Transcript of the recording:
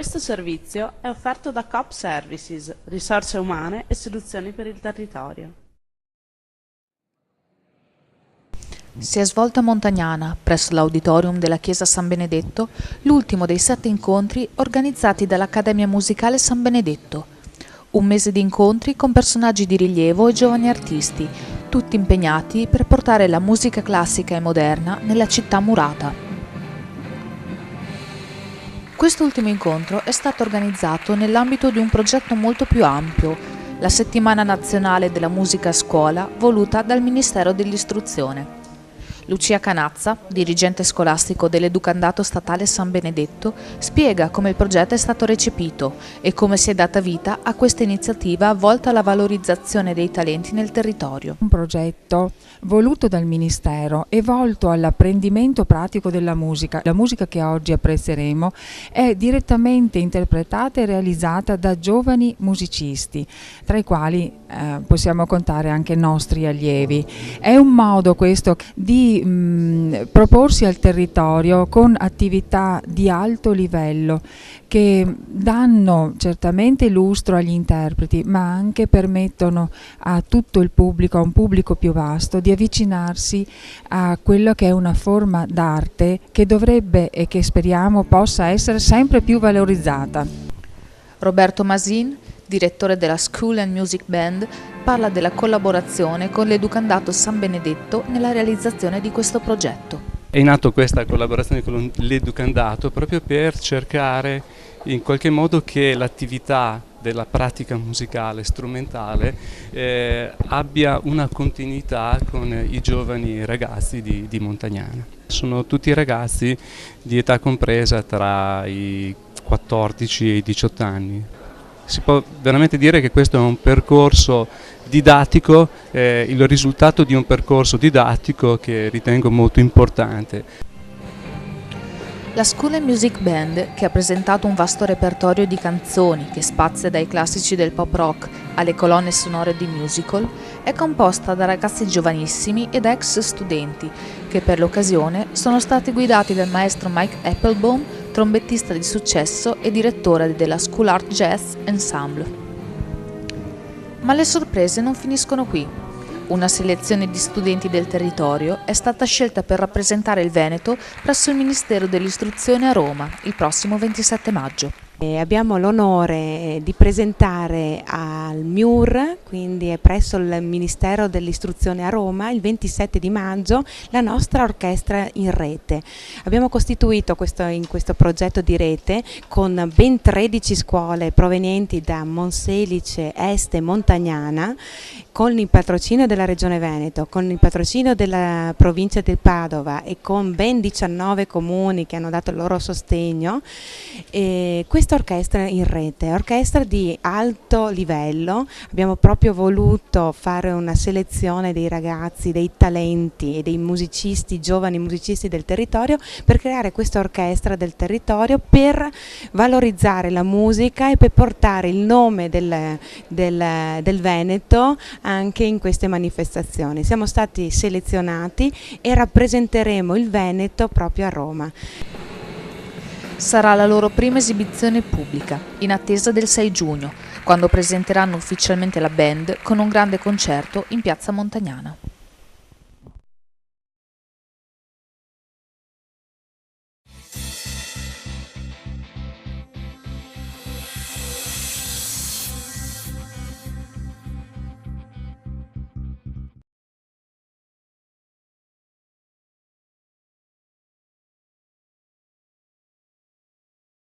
Questo servizio è offerto da Coop Services, risorse umane e soluzioni per il territorio. Si è svolto a Montagnana, presso l'auditorium della Chiesa San Benedetto, l'ultimo dei 7 incontri organizzati dall'Accademia Musicale San Benedetto. Un mese di incontri con personaggi di rilievo e giovani artisti, tutti impegnati per portare la musica classica e moderna nella città murata. Quest'ultimo incontro è stato organizzato nell'ambito di un progetto molto più ampio, la Settimana Nazionale della Musica a Scuola, voluta dal Ministero dell'Istruzione. Lucia Canazza, dirigente scolastico dell'Educandato Statale San Benedetto, spiega come il progetto è stato recepito e come si è data vita a questa iniziativa volta alla valorizzazione dei talenti nel territorio. Un progetto voluto dal Ministero e volto all'apprendimento pratico della musica. La musica che oggi apprezzeremo è direttamente interpretata e realizzata da giovani musicisti, tra i quali possiamo contare anche nostri allievi. È un modo questo di proporsi al territorio con attività di alto livello che danno certamente lustro agli interpreti, ma anche permettono a tutto il pubblico, a un pubblico più vasto, di avvicinarsi a quello che è una forma d'arte che dovrebbe e che speriamo possa essere sempre più valorizzata. Roberto Masin, direttore della School and Music Band, parla della collaborazione con l'Educandato San Benedetto nella realizzazione di questo progetto. È in atto questa collaborazione con l'Educandato proprio per cercare in qualche modo che l'attività della pratica musicale, strumentale, abbia una continuità con i giovani ragazzi di Montagnana. Sono tutti ragazzi di età compresa tra i 14 e i 18 anni. Si può veramente dire che questo è un percorso didattico, il risultato di un percorso didattico che ritengo molto importante. La School and Music Band, che ha presentato un vasto repertorio di canzoni che spazia dai classici del pop rock alle colonne sonore di musical, è composta da ragazzi giovanissimi e da ex studenti che per l'occasione sono stati guidati dal maestro Mike Applebaum, trombettista di successo e direttore della School Art Jazz Ensemble. Ma le sorprese non finiscono qui. Una selezione di studenti del territorio è stata scelta per rappresentare il Veneto presso il Ministero dell'Istruzione a Roma il prossimo 27 maggio. Abbiamo l'onore di presentare al MIUR, quindi presso il Ministero dell'Istruzione a Roma, il 27 di maggio, la nostra orchestra in rete. Abbiamo costituito in questo progetto di rete con ben 13 scuole provenienti da Monselice, Este e Montagnana, con il patrocinio della Regione Veneto, con il patrocinio della provincia del Padova e con ben 19 comuni che hanno dato il loro sostegno. Questa orchestra in rete, orchestra di alto livello, abbiamo proprio voluto fare una selezione dei ragazzi, dei talenti e dei musicisti, giovani musicisti del territorio, per creare questa orchestra del territorio, per valorizzare la musica e per portare il nome del Veneto anche in queste manifestazioni. Siamo stati selezionati e rappresenteremo il Veneto proprio a Roma. Sarà la loro prima esibizione pubblica, in attesa del 6 giugno, quando presenteranno ufficialmente la band con un grande concerto in piazza Montagnana.